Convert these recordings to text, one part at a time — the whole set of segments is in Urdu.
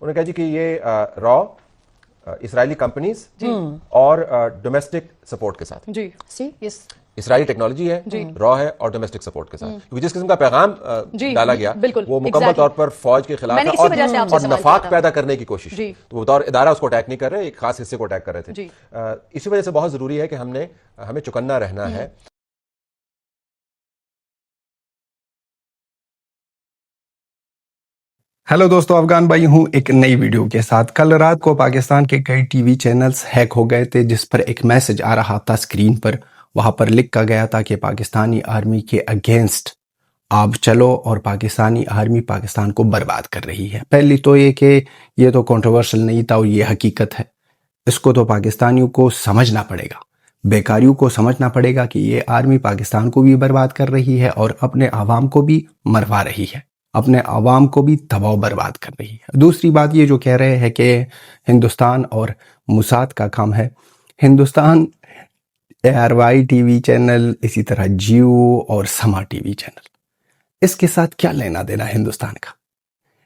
انہوں نے کہا جی کہ یہ را اسرائیلی کمپنیز اور ڈومیسٹک سپورٹ کے ساتھ جی اسرائیلی ٹیکنالوجی ہے، را ہے اور ڈومیسٹک سپورٹ کے ساتھ، کیونکہ جس قسم کا پیغام ڈالا گیا وہ مکمل طور پر فوج کے خلاف ہے اور نفاق پیدا کرنے کی کوشش، تو بطور ادارہ اس کو اٹیک نہیں کر رہے، ایک خاص حصے کو اٹیک کر رہے تھے. اسی وجہ سے بہت ضروری ہے کہ ہمیں چکنا رہنا ہے. ہیلو دوستو، افغان بھائی ہوں ایک نئی ویڈیو کے ساتھ. کل رات کو پاکستان کے کئی ٹی وی چینلز ہیک ہو گئے تھے، جس پر ایک میسج آ رہا تھا اسکرین پر. وہاں پر لکھا گیا تھا کہ پاکستانی آرمی کے اگینسٹ آپ چلو اور پاکستانی آرمی پاکستان کو برباد کر رہی ہے. پہلی تو یہ کہ یہ تو کنٹروورشل نہیں تھا اور یہ حقیقت ہے. اس کو تو پاکستانیوں کو سمجھنا پڑے گا، بیکاریوں کو سمجھنا پڑے گا کہ یہ آرمی پاکستان کو بھی برباد کر رہی ہے اور اپنے عوام کو بھی مروا رہی ہے، اپنے عوام کو بھی تباہ و برباد کر رہی ہے. دوسری بات یہ جو کہہ رہے ہیں کہ ہندوستان اور موساد کا کام ہے. Hindustan ARY T V channel, اسی طرح جیو اور سما ٹی وی چینل، اس کے ساتھ کیا لینا دینا ہندوستان کا؟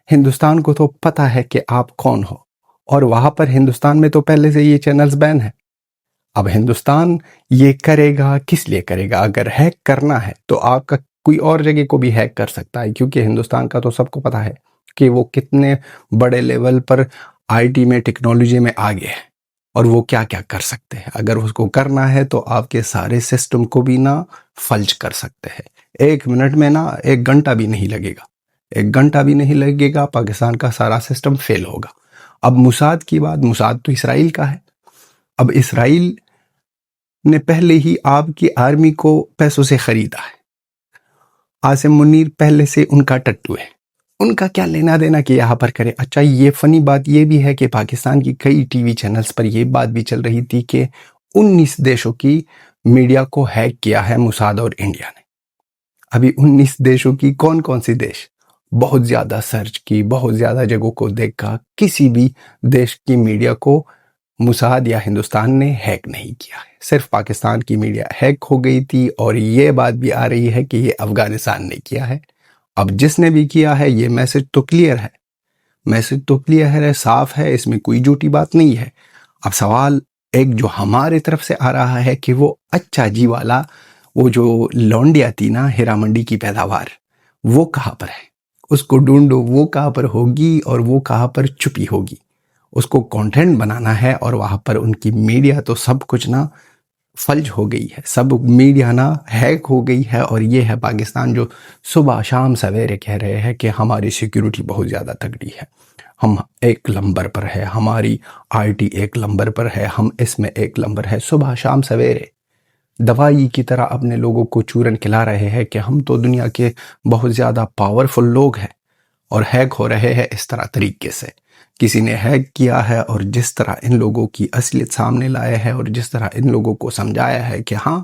ہندوستان کو تو پتہ ہے کہ آپ کون ہو، اور وہاں پر ہندوستان میں تو پہلے سے یہ چینلز بین ہیں. اب ہندوستان یہ کرے گا کس لیے کرے گا؟ اگر ہیک کرنا ہے تو آپ کا کوئی اور جگہ کو بھی ہیک کر سکتا ہے، کیونکہ ہندوستان کا تو سب کو پتہ ہے کہ وہ کتنے بڑے لیول پر آئی ٹی میں، ٹیکنالوجی میں آگے ہے اور وہ کیا کیا کر سکتے ہیں. اگر اس کو کرنا ہے تو آپ کے سارے سسٹم کو بھی نہ فلج کر سکتے ہیں. 1 منٹ میں نہ 1 گھنٹہ بھی نہیں لگے گا، 1 گھنٹہ بھی نہیں لگے گا، پاکستان کا سارا سسٹم فیل ہوگا. اب موساد کی بات، موساد تو اسرائیل کا ہے. اب اسرائیل نے پہلے ہی آپ کی آرمی کو پیسوں سے خریدا ہے. عاصم منیر پہلے سے ان کا ٹٹو ہے، ان کا کیا لینا دینا کہ یہاں پر کرے. اچھا، یہ فنی بات یہ بھی ہے کہ پاکستان کی کئی ٹی وی چینلز پر یہ بات بھی چل رہی تھی کہ 19 دیشوں کی میڈیا کو ہیک کیا ہے موساد اور انڈیا نے. ابھی 19 دیشوں کی کون کون سی دیش؟ بہت زیادہ سرچ کی، بہت زیادہ جگہوں کو دیکھا، کسی بھی دیش کی میڈیا کو موساد یا ہندوستان نے ہیک نہیں کیا ہے. صرف پاکستان کی میڈیا ہیک ہو گئی تھی، اور یہ بات بھی آ رہی ہے کہ یہ افغانستان نے کیا ہے. اب جس نے بھی کیا ہے، یہ میسج تو کلیئر ہے، میسج تو کلیئر ہے، صاف ہے، اس میں کوئی جھوٹی بات نہیں ہے. اب سوال ایک جو ہمارے طرف سے آ رہا ہے کہ وہ اچھا جی والا، وہ جو لونڈیا تھی نا، ہیرا منڈی کی پیداوار، وہ کہاں پر ہے؟ اس کو ڈھونڈو، وہ کہاں پر ہوگی اور وہ کہاں پر چھپی ہوگی. اس کو کانٹینٹ بنانا ہے، اور وہاں پر ان کی میڈیا تو سب کچھ نا فلج ہو گئی ہے، سب میڈیا نا ہیک ہو گئی ہے. اور یہ ہے پاکستان جو صبح شام سویرے کہہ رہے ہیں کہ ہماری سیکیورٹی بہت زیادہ تگڑی ہے، ہم 1 نمبر پر ہے، ہماری آئی ٹی 1 نمبر پر ہے، ہم اس میں 1 نمبر ہے. صبح شام سویرے دوائی کی طرح اپنے لوگوں کو چورن کھلا رہے ہیں کہ ہم تو دنیا کے بہت زیادہ پاورفل لوگ ہیں، اور ہیک ہو رہے ہیں اس طرح طریقے سے. کسی نے ہیک کیا ہے، اور جس طرح ان لوگوں کی اصلیت سامنے لایا ہے، اور جس طرح ان لوگوں کو سمجھایا ہے کہ ہاں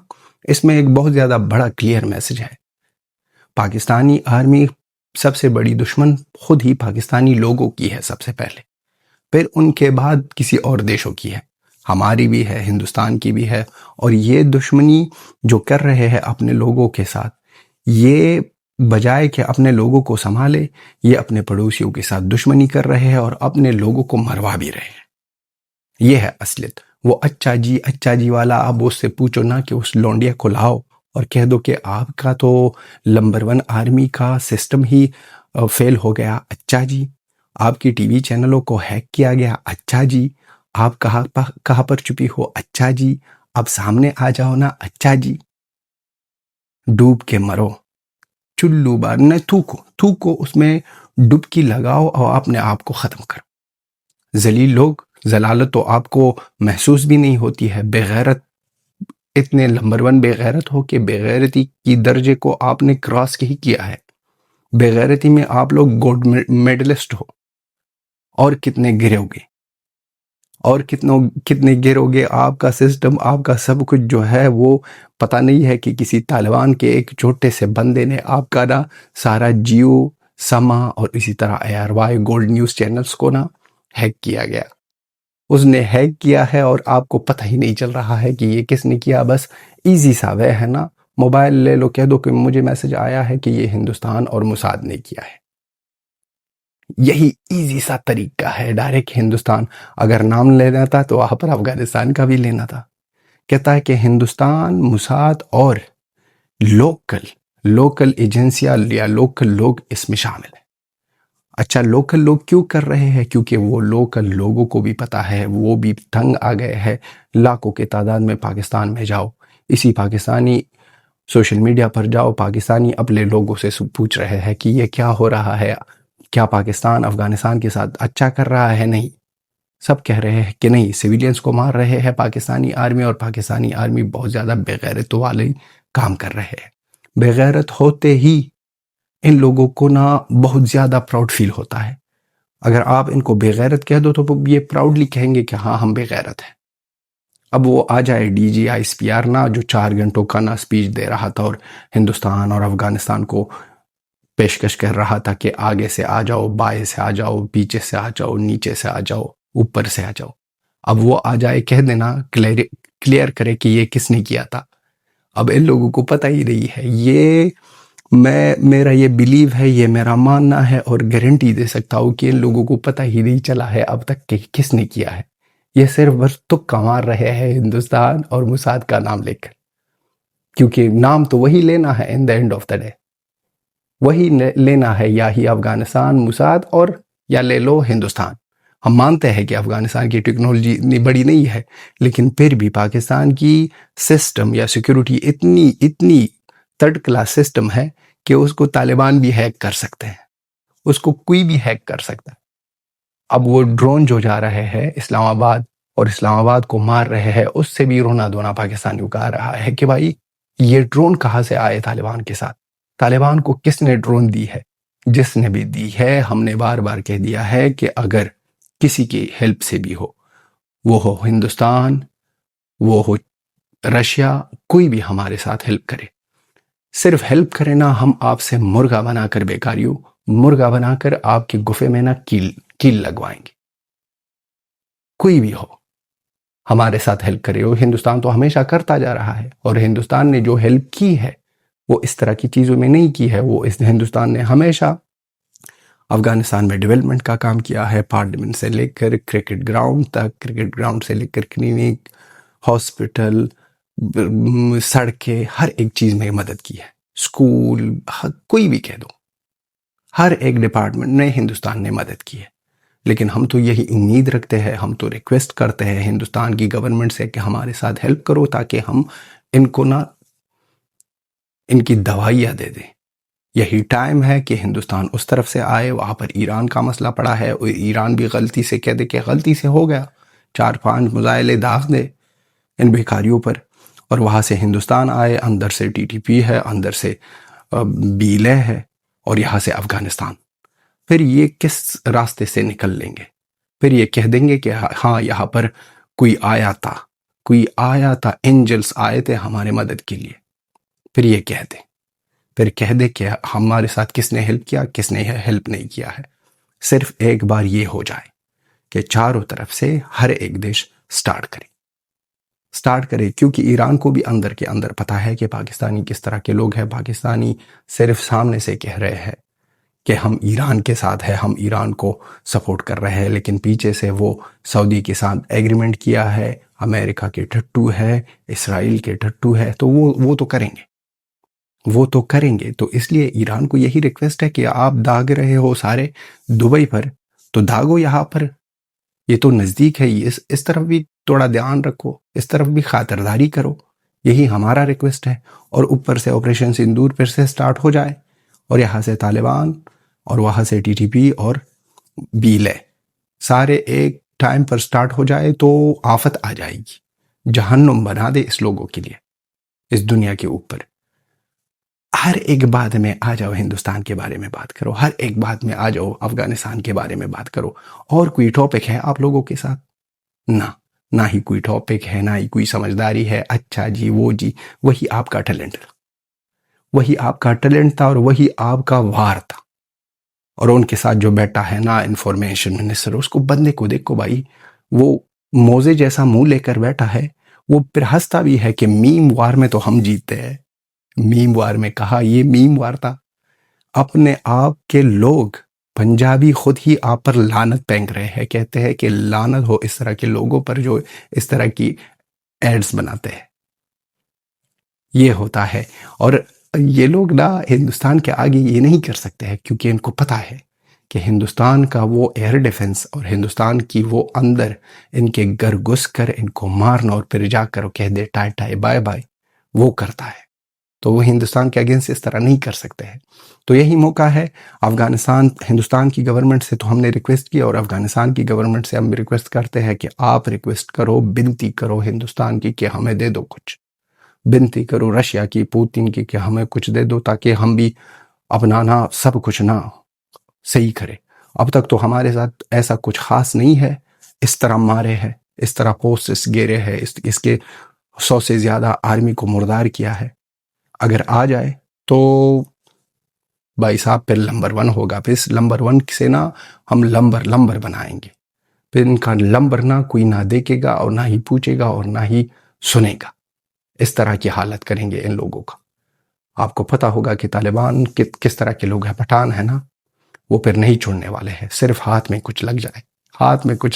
اس میں ایک بہت زیادہ بڑا کلیئر میسج ہے. پاکستانی آرمی سب سے بڑی دشمن خود ہی پاکستانی لوگوں کی ہے سب سے پہلے، پھر ان کے بعد کسی اور دیشوں کی ہے، ہماری بھی ہے، ہندوستان کی بھی ہے. اور یہ دشمنی جو کر رہے ہیں اپنے لوگوں کے ساتھ، یہ بجائے کہ اپنے لوگوں کو سنبھالے، یہ اپنے پڑوسیوں کے ساتھ دشمنی کر رہے ہیں اور اپنے لوگوں کو مروا بھی رہے ہیں. یہ ہے اصلیت. وہ اچھا جی والا، اب اس سے پوچھو نا کہ اس لونڈیا کو لاؤ اور کہہ دو کہ آپ کا تو نمبر 1 آرمی کا سسٹم ہی فیل ہو گیا. اچھا جی، آپ کی ٹی وی چینلوں کو ہیک کیا گیا. اچھا جی، آپ کہاں پر چھپی ہو؟ اچھا جی، اب سامنے آ جاؤ نا. اچھا جی، ڈوب کے مرو، چلو بار نہ تھوکو، اس میں ڈبکی لگاؤ اور اپنے آپ کو ختم کرو. ذلیل لوگ، ذلالت تو آپ کو محسوس بھی نہیں ہوتی ہے. بغیرت، اتنے نمبر 1 بغیرت ہو کہ بغیرتی کی درجے کو آپ نے کراس ہی کیا ہے. بغیرتی میں آپ لوگ گولڈ میڈلسٹ ہو. اور کتنے گرو گے، اور کتنے گرو گے. آپ کا سسٹم، آپ کا سب کچھ جو ہے وہ پتہ نہیں ہے کہ کسی طالبان کے ایک چھوٹے سے بندے نے آپ کا نا سارا جیو، سما اور اسی طرح ARY گولڈ نیوز چینلز کو نا ہیک کیا گیا. اس نے ہیک کیا ہے اور آپ کو پتہ ہی نہیں چل رہا ہے کہ یہ کس نے کیا. بس ایزی سا وے ہے نا، موبائل لے لو، کہہ دو کہ مجھے میسج آیا ہے کہ یہ ہندوستان اور موساد نے کیا ہے. یہی ایزی سا طریقہ ہے. ڈائریکٹ ہندوستان اگر نام لینا تھا تو وہاں پر افغانستان کا بھی لینا تھا. کہتا ہے کہ ہندوستان موساد اور لوکل ایجنسیاں یا لوکل لوگ اس میں شامل ہیں. اچھا لوکل لوگ کیوں کر رہے ہیں؟ کیونکہ وہ لوکل لوگوں کو بھی پتہ ہے، وہ بھی تنگ آ گئے ہیں. لاکھوں کی تعداد میں پاکستان میں جاؤ، اسی پاکستانی سوشل میڈیا پر جاؤ، پاکستانی اپنے لوگوں سے پوچھ رہے ہیں کہ یہ کیا ہو رہا ہے، کیا پاکستان افغانستان کے ساتھ اچھا کر رہا ہے؟ نہیں. سب کہہ رہے ہیں کہ نہیں، سویلینز کو مار رہے ہیں پاکستانی آرمی، اور پاکستانی آرمی بہت زیادہ بغیرت والے کام کر رہے ہیں. بغیرت ہوتے ہی ان لوگوں کو نا بہت زیادہ پراؤڈ فیل ہوتا ہے. اگر آپ ان کو بغیرت کہہ دو تو یہ پراؤڈلی کہیں گے کہ ہاں ہم بغیرت ہیں. اب وہ آ جائے D G I S P R نا، جو 4 گھنٹوں کا نا اسپیچ دے رہا تھا اور ہندوستان اور افغانستان کو پیشکش کر رہا تھا کہ آگے سے آ جاؤ، بائیں سے آ جاؤ، پیچھے سے آ جاؤ، نیچے سے آ جاؤ، اوپر سے آ جاؤ. اب وہ آ جائے کہہ دینا، کلیئر کرے کہ یہ کس نے کیا تھا. اب ان لوگوں کو پتہ ہی نہیں ہے. یہ میرا یہ بلیو ہے، یہ میرا ماننا ہے، اور گارنٹی دے سکتا ہوں کہ ان لوگوں کو پتہ ہی نہیں چلا ہے اب تک کہ کس نے کیا ہے. یہ صرف بس تکا مار رہے ہیں ہندوستان اور موساد کا نام لے کر، کیونکہ نام تو وہی لینا ہے in the end of the day. وہی لینا ہے، یا ہی افغانستان موساد اور یا لے لو ہندوستان. ہم مانتے ہیں کہ افغانستان کی ٹیکنالوجی اتنی بڑی نہیں ہے، لیکن پھر بھی پاکستان کی سسٹم یا سیکیورٹی اتنی تھرڈ کلاس سسٹم ہے کہ اس کو طالبان بھی ہیک کر سکتے ہیں، اس کو کوئی بھی ہیک کر سکتا ہے. اب وہ ڈرون جو جا رہے ہیں اسلام آباد اور اسلام آباد کو مار رہے ہیں، اس سے بھی رونا دھونا پاکستانیوں کا آ رہا ہے کہ بھائی یہ ڈرون کہاں سے آئے طالبان کے ساتھ؟ طالبان کو کس نے ڈرون دی ہے؟ جس نے بھی دی ہے، ہم نے بار بار کہہ دیا ہے کہ اگر کسی کی ہیلپ سے بھی ہو، وہ ہو ہندوستان، وہ ہو رشیا، کوئی بھی ہمارے ساتھ ہیلپ کرے، صرف ہیلپ کرے نا، ہم آپ سے مرغا بنا کر، بیکاریوں مرغا بنا کر آپ کے گفے میں نا کیل لگوائیں گے. کوئی بھی ہو ہمارے ساتھ ہیلپ کرے ہو. ہندوستان تو ہمیشہ کرتا جا رہا ہے، اور ہندوستان نے جو ہیلپ کی ہے وہ اس طرح کی چیزوں میں نہیں کی ہے. وہ ہندوستان نے ہمیشہ افغانستان میں ڈیولپمنٹ کا کام کیا ہے، پارلیمنٹ سے لے کر کرکٹ گراؤنڈ تک، کرکٹ گراؤنڈ سے لے کر کلینک، ہاسپٹل، سڑکیں، ہر ایک چیز میں مدد کی ہے. اسکول، کوئی بھی کہہ دو، ہر ایک ڈپارٹمنٹ نے ہندوستان نے مدد کی ہے. لیکن ہم تو یہی امید رکھتے ہیں، ہم تو ریکویسٹ کرتے ہیں ہندوستان کی گورنمنٹ سے کہ ہمارے ساتھ ہیلپ کرو، تاکہ ہم ان کو نا ان کی دوائیاں دے دیں. یہی ٹائم ہے کہ ہندوستان اس طرف سے آئے. وہاں پر ایران کا مسئلہ پڑا ہے، اور ایران بھی غلطی سے کہہ دے کہ غلطی سے ہو گیا، 4-5 میزائل داغ دے ان بھیکاریوں پر، اور وہاں سے ہندوستان آئے. اندر سے ٹی ٹی پی ہے، اندر سے بیلے ہے، اور یہاں سے افغانستان. پھر یہ کس راستے سے نکل لیں گے؟ پھر یہ کہہ دیں گے کہ ہاں یہاں پر کوئی آیا تھا، اینجلز آئے تھے ہمارے مدد کے لیے. پھر یہ کہہ دے کہ ہمارے ساتھ کس نے ہیلپ کیا، کس نے ہیلپ نہیں کیا ہے. صرف ایک بار یہ ہو جائے کہ چاروں طرف سے ہر ایک دیش سٹارٹ کرے، کیونکہ ایران کو بھی اندر کے اندر پتہ ہے کہ پاکستانی کس طرح کے لوگ ہیں. پاکستانی صرف سامنے سے کہہ رہے ہیں کہ ہم ایران کے ساتھ ہیں، ہم ایران کو سپورٹ کر رہے ہیں، لیکن پیچھے سے وہ سعودی کے ساتھ ایگریمنٹ کیا ہے، امریکہ کے ٹھٹو ہے، اسرائیل کے ٹھٹو ہے. تو وہ تو کریں گے. تو اس لیے ایران کو یہی ریکویسٹ ہے کہ آپ داغ رہے ہو سارے دبئی پر، تو داغو یہاں پر، یہ تو نزدیک ہے. اس طرف بھی تھوڑا دھیان رکھو، اس طرف بھی خاطرداری کرو. یہی ہمارا ریکویسٹ ہے. اور اوپر سے آپریشن سندور پھر سے سٹارٹ ہو جائے، اور یہاں سے طالبان اور وہاں سے ٹی ٹی پی اور بیلے سارے ایک ٹائم پر سٹارٹ ہو جائے تو آفت آ جائے گی. جہنم بنا دے اس لوگوں کے لیے، اس دنیا کے اوپر. ہر ایک بات میں آ جاؤ ہندوستان کے بارے میں بات کرو، ہر ایک بات میں آ جاؤ افغانستان کے بارے میں بات کرو. اور کوئی ٹاپک ہے آپ لوگوں کے ساتھ؟ نہ ہی کوئی ٹاپک ہے، نہ ہی کوئی سمجھداری ہے. اچھا جی، وہ جی، وہی آپ کا ٹیلنٹ تھا، اور وہی آپ کا وار تھا. اور ان کے ساتھ جو بیٹا ہے نا انفارمیشن منسٹر، اس کو بندے کو دیکھو بھائی، وہ موزے جیسا منہ لے کر بیٹھا ہے. وہ پھر ہنستا بھی ہے کہ میم وار میں تو ہم جیتے ہیں. میم وار میں کہا، یہ میم وار تھا. اپنے آپ کے لوگ پنجابی خود ہی آپ پر لعنت پھینک رہے ہیں، کہتے ہیں کہ لعنت ہو اس طرح کے لوگوں پر جو اس طرح کی ایڈز بناتے ہیں. یہ ہوتا ہے. اور یہ لوگ نا ہندوستان کے آگے یہ نہیں کر سکتے ہیں، کیونکہ ان کو پتہ ہے کہ ہندوستان کا وہ ایئر ڈیفنس اور ہندوستان کی وہ اندر ان کے گھر گھس کر ان کو مارنا اور پھر جا کر کہہ دے ٹائے ٹائے بائے بائے، وہ کرتا ہے. تو وہ ہندوستان کے اگینسٹ اس طرح نہیں کر سکتے ہیں. تو یہی موقع ہے. ہندوستان کی گورنمنٹ سے تو ہم نے ریکویسٹ کی، اور افغانستان کی گورنمنٹ سے ہم ریکویسٹ کرتے ہیں کہ آپ ریکویسٹ کرو، بنتی کرو ہندوستان کی کہ ہمیں دے دو کچھ. بنتی کرو رشیا کی، پوتین کی کہ ہمیں کچھ دے دو، تاکہ ہم بھی اپنا نا سب کچھ نا صحیح کرے. اب تک تو ہمارے ساتھ ایسا کچھ خاص نہیں ہے. اس طرح مارے ہے، اس طرح پوسٹس گیرے ہے، اس کے 100 سے زیادہ آرمی کو مردار کیا ہے. اگر آ جائے تو بھائی صاحب پھر نمبر 1 ہوگا. پھر اس نمبر 1 سے نا ہم لمبر بنائیں گے. پھر ان کا نمبر نہ کوئی نہ دیکھے گا اور نہ ہی پوچھے گا اور نہ ہی سنے گا. اس طرح کی حالت کریں گے ان لوگوں کا. آپ کو پتہ ہوگا کہ طالبان کس طرح کے لوگ ہیں. پٹھان ہے نا، وہ پھر نہیں چھوڑنے والے ہیں. صرف ہاتھ میں کچھ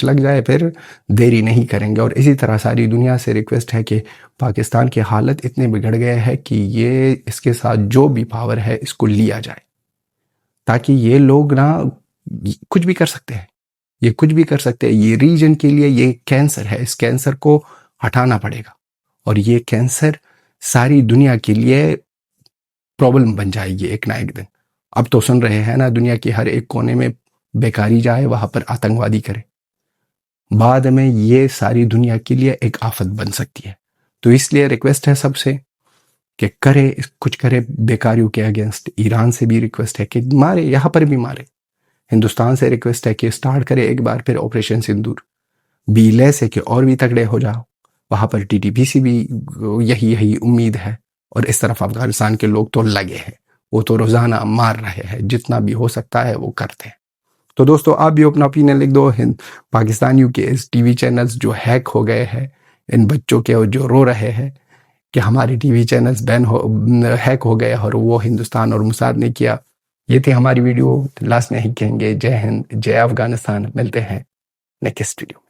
لگ جائے پھر دیری نہیں کریں گے. اور اسی طرح ساری دنیا سے ریکویسٹ ہے کہ پاکستان کی حالت اتنے بگڑ گئے ہے کہ یہ اس کے ساتھ جو بھی پاور ہے اس کو لیا جائے، تاکہ یہ لوگ نا کچھ بھی کر سکتے ہیں. یہ کچھ بھی کر سکتے ہیں. یہ ریجن کے لیے یہ کینسر ہے. اس کینسر کو ہٹانا پڑے گا، اور یہ کینسر ساری دنیا کے لیے پرابلم بن جائے گی ایک نہ ایک دن. اب تو سن رہے ہیں نا، دنیا کے ہر ایک کونے میں بیکاری جائے وہاں پر آتنکوادی کرے. بعد میں یہ ساری دنیا کے لیے ایک آفت بن سکتی ہے. تو اس لیے ریکویسٹ ہے سب سے کہ کچھ کرے بیکاریوں کے اگینسٹ. ایران سے بھی ریکویسٹ ہے کہ مارے، یہاں پر بھی مارے. ہندوستان سے ریکویسٹ ہے کہ سٹارٹ کرے ایک بار پھر آپریشن سندور. بیلے سے کہ اور بھی تگڑے ہو جاؤ. وہاں پر ٹی ٹی پی سے بھی یہی امید ہے. اور اس طرف افغانستان کے لوگ تو لگے ہیں، وہ تو روزانہ مار رہے ہیں. جتنا بھی ہو سکتا ہے وہ کرتے ہیں. تو دوستو آپ بھی اپنا اوپینین لکھ دو. پاکستانیوں کے اس ٹی وی چینلز جو ہیک ہو گئے ہیں، ان بچوں کے جو رو رہے ہیں کہ ہمارے ٹی وی چینلز ہیک ہو گئے اور وہ ہندوستان اور موساد نے کیا. یہ تھی ہماری ویڈیو. لاسٹ میں ہی کہیں گے جے ہند، جے افغانستان. ملتے ہیں نیکسٹ ویڈیو.